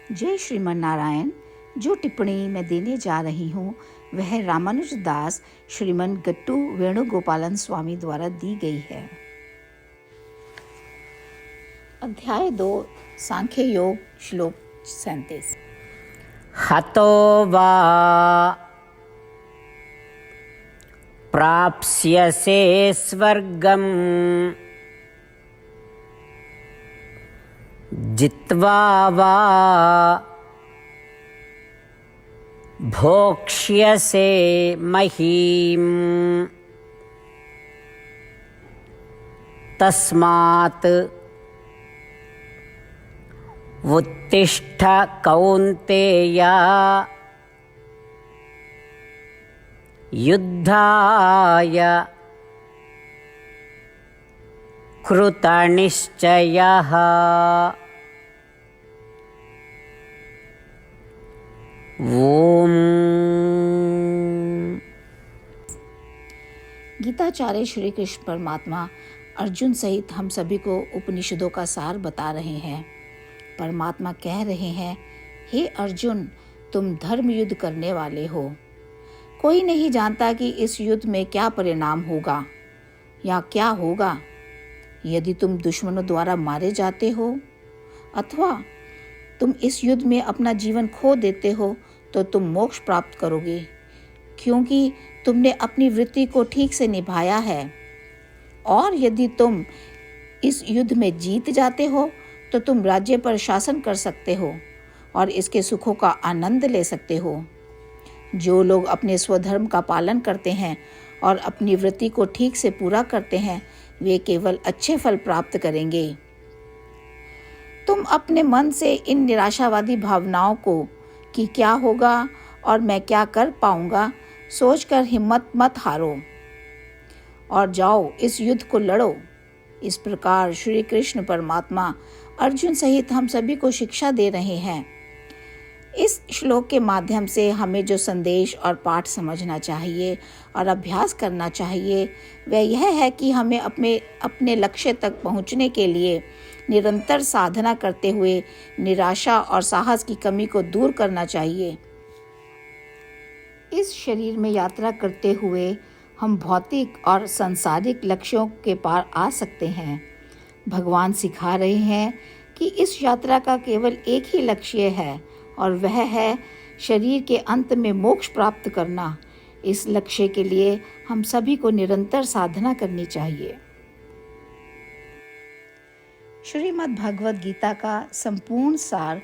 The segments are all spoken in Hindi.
जय श्रीमन नारायण। जो टिप्पणी मैं देने जा रही हूँ वह रामानुज दास श्रीमन गट्टू वेणुगोपालन स्वामी द्वारा दी गई है। अध्याय 2 सांख्य योग श्लोक 37। हतो वा प्राप्स्यसे स्वर्गम् जित्वा वा भोक्ष्यसे महीम् तस्मात् उत्तिष्ठ कौन्तेय युद्धाय कृतनिश्चयः। ओम। गीताचार्य श्री कृष्ण परमात्मा अर्जुन सहित हम सभी को उपनिषदों का सार बता रहे हैं। परमात्मा कह रहे हैं, हे अर्जुन, तुम धर्म युद्ध करने वाले हो। कोई नहीं जानता कि इस युद्ध में क्या परिणाम होगा या क्या होगा। यदि तुम दुश्मनों द्वारा मारे जाते हो अथवा तुम इस युद्ध में अपना जीवन खो देते हो तो तुम मोक्ष प्राप्त करोगे, क्योंकि तुमने अपनी वृत्ति को ठीक से निभाया है। और यदि तुम इस युद्ध में जीत जाते हो तो तुम राज्य पर शासन कर सकते हो और इसके सुखों का आनंद ले सकते हो। जो लोग अपने स्वधर्म का पालन करते हैं और अपनी वृत्ति को ठीक से पूरा करते हैं, वे केवल अच्छे फल प्राप्त करेंगे। तुम अपने मन से इन निराशावादी भावनाओं को कि क्या होगा और मैं क्या कर पाऊंगा सोचकर हिम्मत मत हारो और जाओ इस युद्ध को लड़ो। इस प्रकार श्री कृष्ण परमात्मा अर्जुन सहित हम सभी को शिक्षा दे रहे हैं। इस श्लोक के माध्यम से हमें जो संदेश और पाठ समझना चाहिए और अभ्यास करना चाहिए वह यह है कि हमें अपने लक्ष्य तक पहुंचने के लिए निरंतर साधना करते हुए निराशा और साहस की कमी को दूर करना चाहिए। इस शरीर में यात्रा करते हुए हम भौतिक और सांसारिक लक्ष्यों के पार आ सकते हैं। भगवान सिखा रहे हैं कि इस यात्रा का केवल एक ही लक्ष्य है और वह है शरीर के अंत में मोक्ष प्राप्त करना। इस लक्ष्य के लिए हम सभी को निरंतर साधना करनी चाहिए। श्रीमद् भगवद गीता का संपूर्ण सार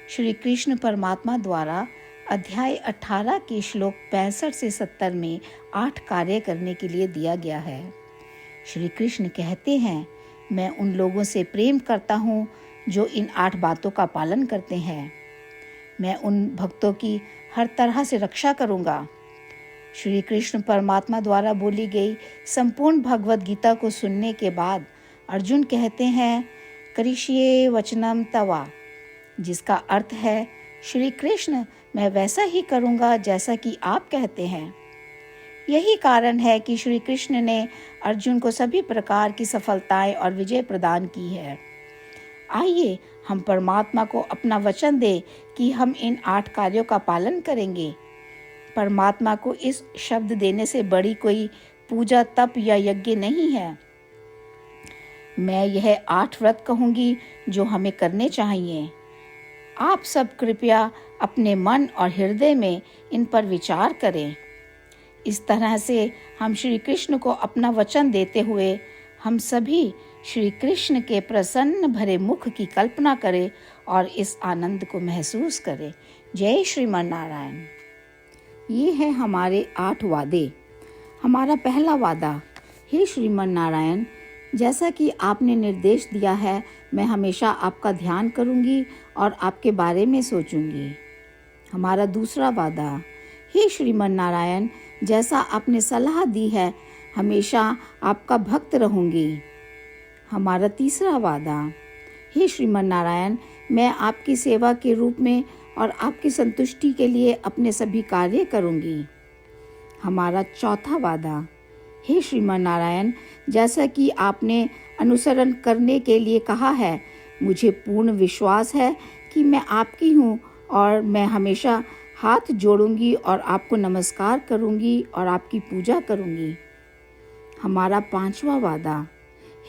श्री कृष्ण परमात्मा द्वारा अध्याय 18 के श्लोक 65 से 70 में 8 कार्य करने के लिए दिया गया है। श्री कृष्ण कहते हैं, मैं उन लोगों से प्रेम करता हूँ जो इन 8 बातों का पालन करते हैं। मैं उन भक्तों की हर तरह से रक्षा करूँगा। श्री कृष्ण परमात्मा द्वारा बोली गई संपूर्ण भगवद गीता को सुनने के बाद अर्जुन कहते हैं, करिष्ये वचनम तवा, जिसका अर्थ है, श्री कृष्ण, मैं वैसा ही करूँगा जैसा कि आप कहते हैं। यही कारण है कि श्री कृष्ण ने अर्जुन को सभी प्रकार की सफलताएं और विजय प्रदान की है। आइए हम परमात्मा को अपना वचन दें कि हम इन 8 कार्यों का पालन करेंगे। परमात्मा को इस शब्द देने से बड़ी कोई पूजा, तप या यज्ञ नहीं है। मैं यह 8 व्रत कहूँगी जो हमें करने चाहिए। आप सब कृपया अपने मन और हृदय में इन पर विचार करें। इस तरह से हम श्री कृष्ण को अपना वचन देते हुए हम सभी श्री कृष्ण के प्रसन्न भरे मुख की कल्पना करें और इस आनंद को महसूस करें। जय श्रीमन नारायण। ये है हमारे 8 वादे। हमारा पहला वादा, हे श्रीमन नारायण, जैसा कि आपने निर्देश दिया है, मैं हमेशा आपका ध्यान करूंगी और आपके बारे में सोचूंगी। हमारा दूसरा वादा, हे श्रीमन नारायण, जैसा आपने सलाह दी है, हमेशा आपका भक्त रहूंगी। हमारा तीसरा वादा, हे श्रीमन नारायण, मैं आपकी सेवा के रूप में और आपकी संतुष्टि के लिए अपने सभी कार्य करूंगी। हमारा चौथा वादा, हे श्रीमन नारायण, जैसा कि आपने अनुसरण करने के लिए कहा है, मुझे पूर्ण विश्वास है कि कि मैं आपकी हूँ और मैं हमेशा हाथ जोड़ूंगी और आपको नमस्कार करूंगी और आपकी पूजा करूंगी। हमारा 5वां वादा।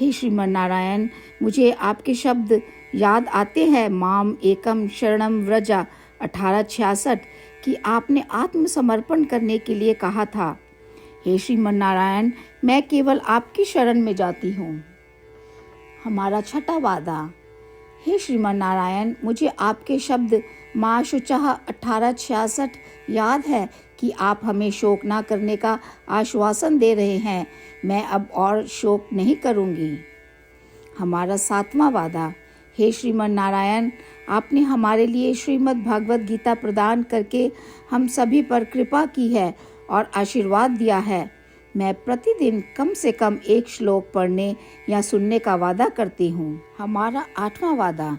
हे श्रीमन नारायण, मुझे आपके शब्द याद आते हैं, माम एकम शरणम व्रजा 1866, कि आपने आत्मसमर्पण करने के लिए कहा था। हे श्रीमन नारायण, मैं केवल आपकी शरण में जाती हूँ। हमारा 6वां वादा। हे श्रीमन नारायण, मुझे आपके शब्द माँ शुचः 1866 याद है कि आप हमें शोक ना करने का आश्वासन दे रहे हैं। मैं अब और शोक नहीं करूँगी। हमारा 7वां वादा। हे श्रीमन नारायण, आपने हमारे लिए श्रीमद् भागवत गीता प्रदान करके हम सभी पर कृपा की है और आशीर्वाद दिया है। मैं प्रतिदिन कम से कम 1 श्लोक पढ़ने या सुनने का वादा करती हूँ। हमारा 8वां वादा।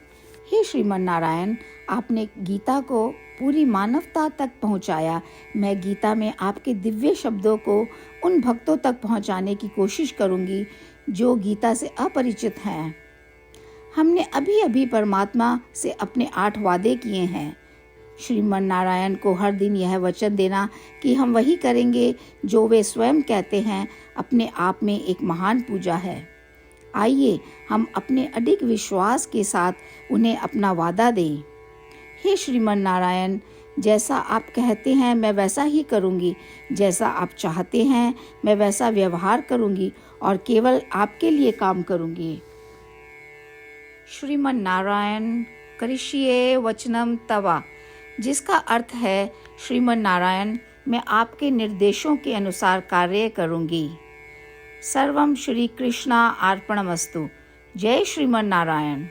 हे श्रीमन नारायण, आपने गीता को पूरी मानवता तक पहुँचाया। मैं गीता में आपके दिव्य शब्दों को उन भक्तों तक पहुँचाने की कोशिश करूँगी जो गीता से अपरिचित हैं। हमने अभी अभी परमात्मा से अपने 8 वादे किए हैं। श्रीमन नारायण को हर दिन यह वचन देना कि हम वही करेंगे जो वे स्वयं कहते हैं, अपने आप में एक महान पूजा है। आइए हम अपने अडिग विश्वास के साथ उन्हें अपना वादा दें। हे श्रीमन नारायण, जैसा आप कहते हैं मैं वैसा ही करूँगी, जैसा आप चाहते हैं मैं वैसा व्यवहार करूँगी और केवल आपके लिए काम करूँगी। श्रीमन नारायण करिष्ये वचनम तवा, जिसका अर्थ है, श्रीमन नारायण, मैं आपके निर्देशों के अनुसार कार्य करूँगी। सर्वम श्री कृष्णा अर्पणमस्तु। जय श्रीमन नारायण।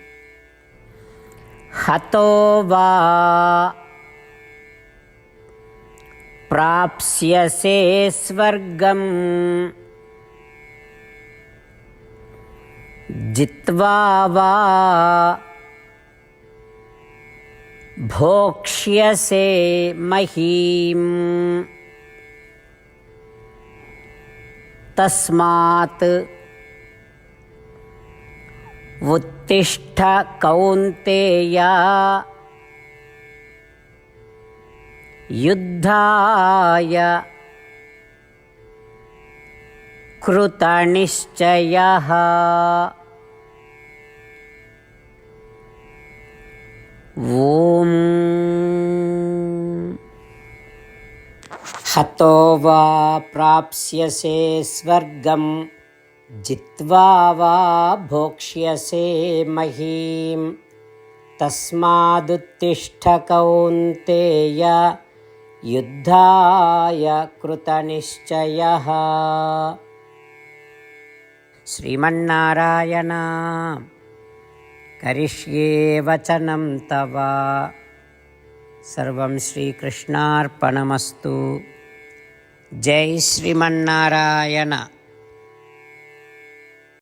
हतो वा प्राप्स्यसे स्वर्गम् जित्वा वा भोक्ष्यसे महीम् तस्मात् उत्तिष्ठ कौन्तेय युद्धाय कृतनिश्चयः। ॐ हतो वा प्राप्स्यसे स्वर्गं जित्वा वा भोक्ष्यसे महीम् तस्मादुत्तिष्ठ कौन्तेय युद्धाय कृतनिश्चयः। श्रीमन्नारायण करिष्ये वचनं तव। सर्वं श्रीकृष्णार्पणमस्तु। जय श्रीमन्नारायण।